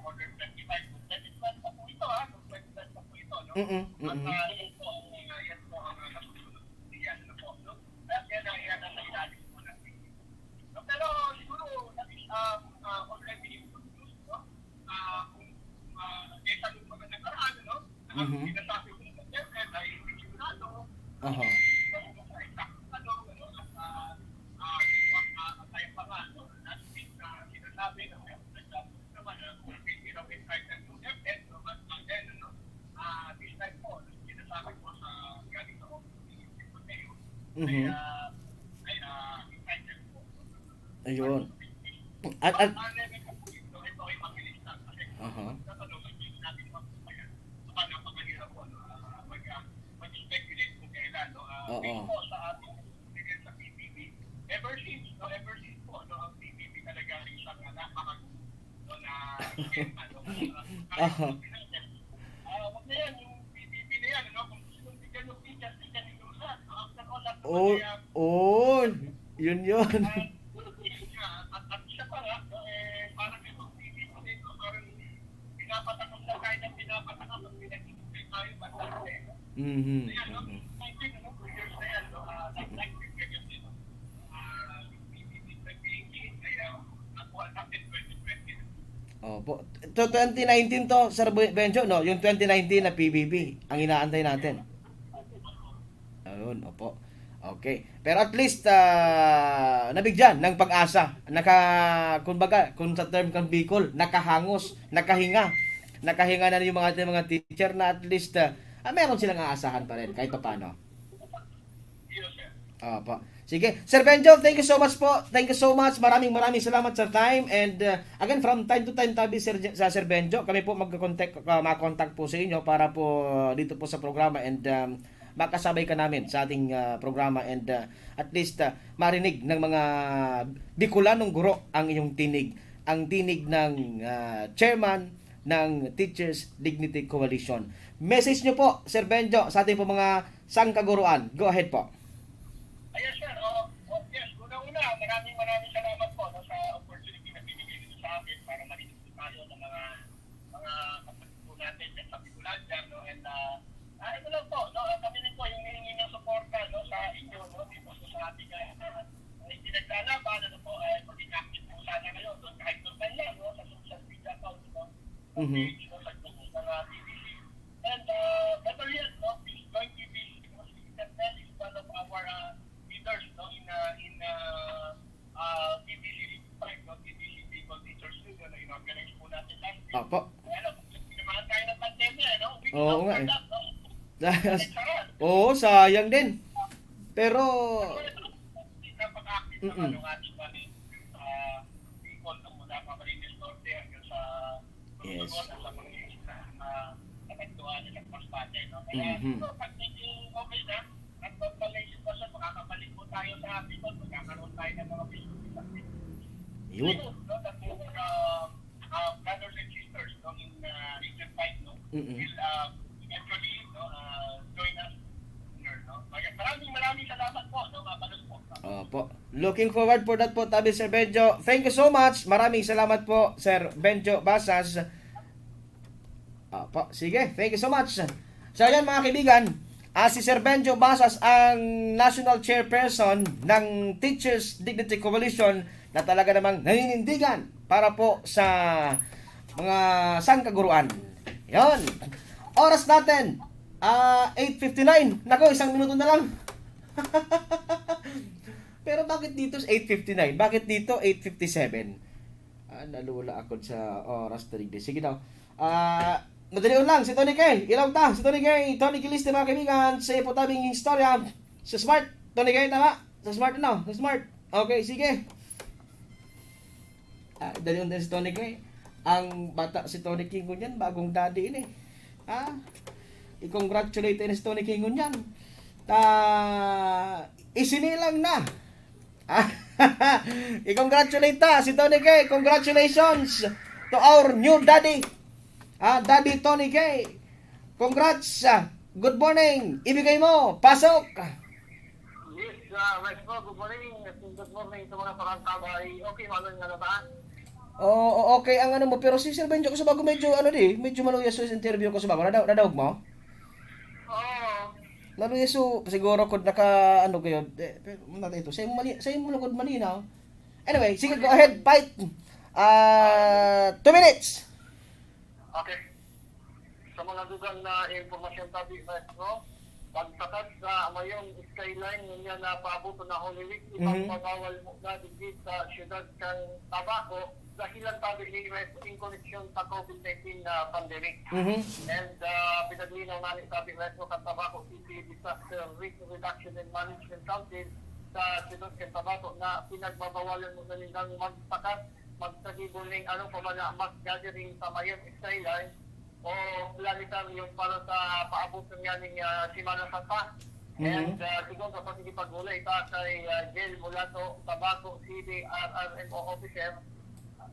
order 25. 25 pa po ito, ha? 25 pa po ito, no? Mhm. At Mhm. yan po ang nasusunod. Yan na po, no? At yan ang nailalim po natin. No, pero siguro, that is already introduced, no? Kung tanong mga nakaraan, no? Ang Mhm. sinasabi ko ng DepEd ay sigurado, Aha. Mhm. Ayun. At Aha. Oo. Ever since po, no, ang PBB talaga ay isang napakagulo na Aha. Wag na yan, yung PBB Oh, oh, yun yun. At siya pa nga, parang yung dito, parang pinapatakot na kahit ang pinapatakot, ang pinag-ibig tayo, basta Mhm. Kaya, no, 19, 2 years na yan, no, like, dito. PBB nag-engage, kaya nakuha natin 2020. Opo. 2019 to, Sir Benjo, no? Yung 2019 na PBB, ang inaantay natin. Ayun, opo. Okay. Pero at least, nabigyan ng pag-asa. Kumbaga, kung sa term kang Bicol, nakahangos, nakahinga. Nakahinga na yung mga teacher na at least, meron silang aasahan pa rin, kahit pa paano. Yes, sir. Opo. Sige. Sir Benjo, thank you so much po. Thank you so much. Maraming salamat sa time. And again, from time to time, sa Sir Benjo, kami po mag-contact po sa inyo para po dito po sa programa and makasabay ka namin sa ating programa and at least marinig ng mga Bicolanong guro ang iyong tinig. Ang tinig ng chairman ng Teachers Dignity Coalition. Message nyo po, Sir Benjo, sa ating po mga sangkaguruan. Go ahead po. Ayan, sir. Yes, una-una, maraming salamat po, no, sa opportunity na binigay nito sa akin para marinig po tayo ng mga kapatid po natin sa Bicolan dyan, no, and ito lang po, no, kami rin po yung hihingi ng suporta, no, sa inyo, no, dito sa ating hindi naglalaban, ano po, maging active po sana kayo, doon kahit doon man lang, no, sa social media account, no, page, no, sa group ng TVC. And better yet, no, please join TVC because that is one of our leaders, no, in TVC 5, no, TVC Bicol Teachers Union, na in-organize po natin last year. Opo. Kaya lang, pinamahan tayo ng pandemya, no? Oo nga eh. That, no? Oo, sayang din. Pero, Hindi na pag-active naman yung ating Bicol, no, mula pa Marites Norte hanggang sa Yes. sa mga nakagtuan sa Paspate, no? Kaya, pag medyo okay na, at pag-malaysia pa siya, makakabalik po tayo sa Bicol, magkakaroon tayo ng mga business activities. yun. No, that brothers and sisters, no, in Region 5, no, will eventually, no, join us here, no. Kaya maraming salamat po, no, mapalos po. Opo. Looking forward for that po, tabi Sir Benjo. Thank you so much. Maraming salamat po, Sir Benjo Basas. Opo. Sige, thank you so much. So, ayan mga kaibigan, si Sir Benjo Basas ang National Chairperson ng Teachers Dignity Coalition na talaga namang naninindigan para po sa mga sangkaguruan. Yon. Oras natin, 8:59. Nako, 1 minuto na lang. Pero bakit dito 8:59? Bakit dito 8:57? Nalula ako sa oras na rin. Sige daw. Madali lang, si Tony K. Ilaw ta, si Tony K. Tony Kiliste mga kaibigan. Sa po tabing istorya. Sa Smart. Tony K, tama? Sa Smart na. Sa Smart. Okay, sige. Dali din si Tony K. Ang bata si Tony King yan, bagong daddy ini. I-congratulate ni si Tony King yan. Isinilang na. I-congratulate ta si Tony K. Congratulations to our new daddy. Daddy Tony K. Congrats. Good morning. Ibigay mo. Pasok. Yes, right po, good morning. Good morning sa mga parang-tabay. Okay, malun nga na ba? Oo, okay ang ano mo. Pero si Sir Benjo ko sa bago medyo medyo maluyas sa interview ko sa bago. Nadawag mo? Oo. Maluyas so siguro kung naka ano kayo. Pero natin ito. Sa'yo mo lugod malinaw. Anyway, sige, go ahead. Fight. 2 minutes. Okay. Sa mga dugang na impormasyon tabi, no? Pagtakas sa mayong skyline niya na paabot na Holy Week, ipagpabawal mo na digit sa syudad kang Tabaco dahilan tabi ni in connection sa COVID-19 pandemic. And pinaglinaw namin tabi Retro kang Tabaco City Disaster Risk Reduction and Management Council sa syudad kang Tabaco na pinagbabawalan mo na nilang magtakas, magsagibo ng anong pamana mass gathering sa mayong skyline o planetary yung para sa paabot ng yaning Simana Santa. And siguro sa pagkikipagulay ita kay Jel Mulato, Tabaco City RRMO officer,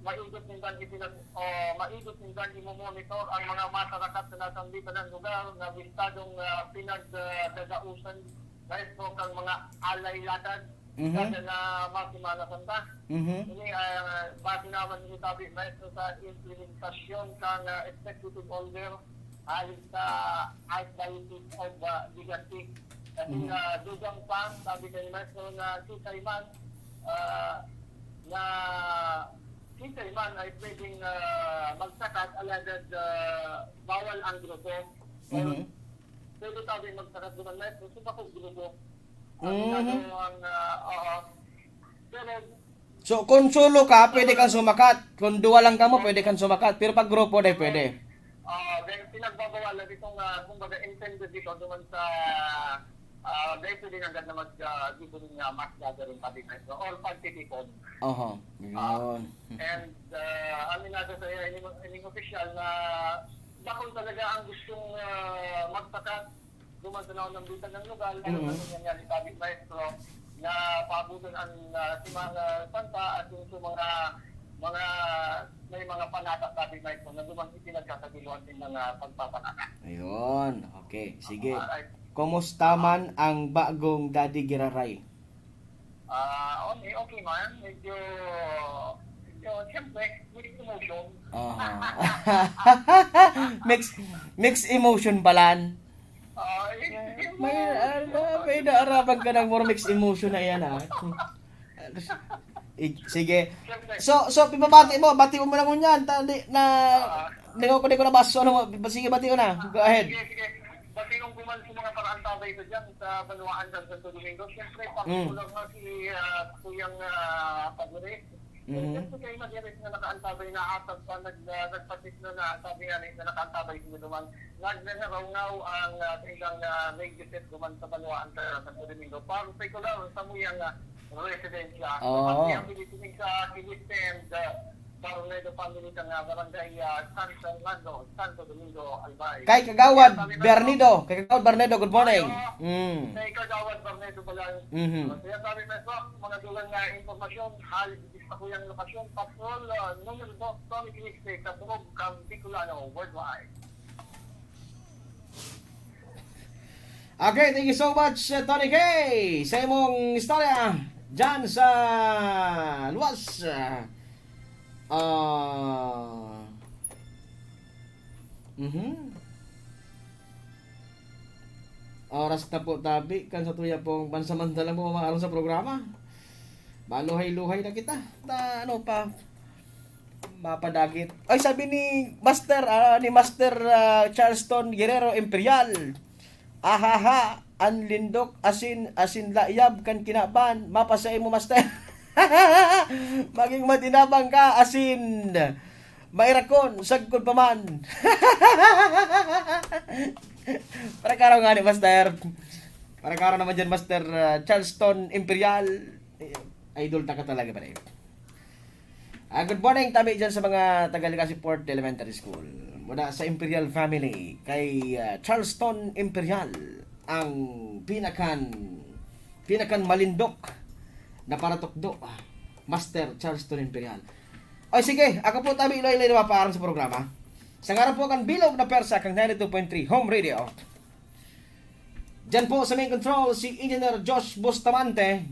maigot ng monitor ang mga masyarakat sa nasambitan ng lugar na bistadong pinagdadausan maestro kang mga alay latag, Mhm. kada na Masimana Santa. Mhm. Ini base naman ni sabi maestro sa implementasyon kang executive order alis sa arthritis of legacy. Kasi dugang pa, sabi kay maestro na si Taiman na si Taiman ay pwedeng magsakat alagad bawal ang grupo. Mhm. Pwede sabi magsakat doon maestro, suba ko grupo. Mhm. Pero So, kung solo ka, pwede kang sumakat. Kung duwa lang ka mo, pwede kang sumakat. Pero pag grupo, dahil pwede. then pinagbabawalan itong kumbaga intended dito duman sa dahil pwede nga agad na dito rin mass gathering pati maestro or pagtitipon. Oho. Yun. And aminado sa ining official na bakong talaga ang gustong magsakat duman sa naon ng bitag ng lugar ano man nangyari sabi maestro na paabutan ang Simana Santa at yung mga may mga panata sabi maestro na duman pinagkakagiluan din ng pagpapanata. Ayun. Okay. Sige. Alright. Kumusta man ang bagong Daddy Giraray? Okay man. Medyo siyempre, with emotion. Aha. mix emotion balan. May naarapan ka ng more mixed emotion na yan Sige. So pipabati mo, bati mo na kunyan. Hindi ko na baso. Sige, bati ko na. Go ahead. Sige. Bati kong kuman sa mga paraan tabay ko dyan sa Banuaan ng Santo Domingo. Siyempre, pakikulang nga si Kuyang Padre. Siyempre kayo mag-iris na nakaantabay na atag pa, nagpatis na sabi nga na nakaantabay sila duman. Nagnanaraw-ngaw ang ilang negative duman sa Banuaan sa Santo Domingo. Para sa ikulang sa muyang residensya. Pati ang pinitinig sa Kiliste and Baronedo family ka nga barangay San Fernando, Santo Domingo, Albay. Kay Kagawad Bernido. Good morning. Kay Kagawad Bernido pala. Kaya sabi na mga dulang na informasyon, halos ako yung lokasyon, patrol, numero 2, Tony Kiliste, sa Turog, Bicolano, worldwide. Okay, thank you so much, Tony K. Sa imong istorya dyan sa luwas. Oras na po tabi kan sa tuya pong pansamantala mo maaron sa programa. Maluhay-luhay na kita. Na ano pa mapadagit. Ay sabi ni Master Charleston Guerrero Imperial. Ahaha, anlindok asin layab kan kinaban mapasay mo Master. Maging matinabang ka asin mairakon sagkod pa man. Para karaw nga ni Master. Para karaw naman dyan Master Charleston Imperial. Idol ta ka talaga pa rin. Good morning tabi dyan sa mga taga-Legazpi Port Elementary School. Muna sa Imperial family kay Charleston Imperial ang pinakan malindok na paratukdo Master Charleston Imperial. O sige, ako po tabi iloy-iloy na mapaaram sa programa. Sa nga po kan bilog na persa kang 92.3 Home Radio. Diyan po sa main control si Engineer Josh Bustamante.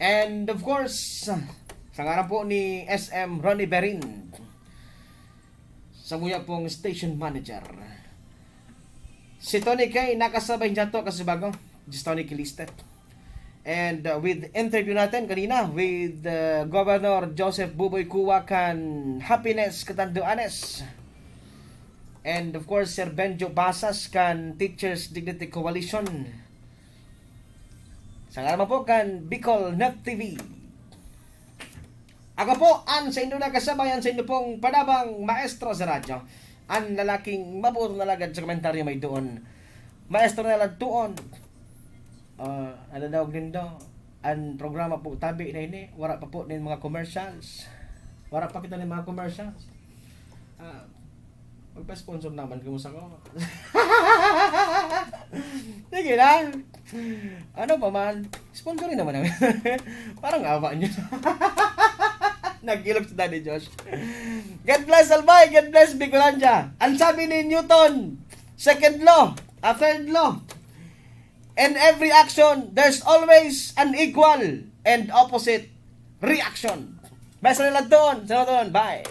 And of course, sa nga po ni SM Ronnie Berin. Sa muya pong station manager. Si Tony K nakasabay niya to kasi bago. Just Tony Kiliste. And with interview natin kanina with Governor Joseph Buboy Kuwa kan Happiness Katanduanes. And of course Sir Benjo Basas kan Teachers Dignity Coalition. Sa nga naman po kan Bicol Net TV. Ako po ang sa inyo na kasabayan sa inyo pong padabang maestro sa radyo. Ang lalaking mabuto na lagad sa komentaryo may doon. Maestro na lang doon. Ano daw din daw. Ang programa po tabi na ini. Wala pa po ng mga commercials. Wala pa kita ng mga commercials. Magpa-sponsor naman kumusta ko. Sige na. Ano pa man. Sponsorin naman namin. Parang awa nyo. Nagkilok si Daddy Josh. God bless Albay. God bless Bicolandia. Ang sabi ni Newton, second law, third law. In every action, there's always an equal and opposite reaction. Bye sa nilang doon. Bye.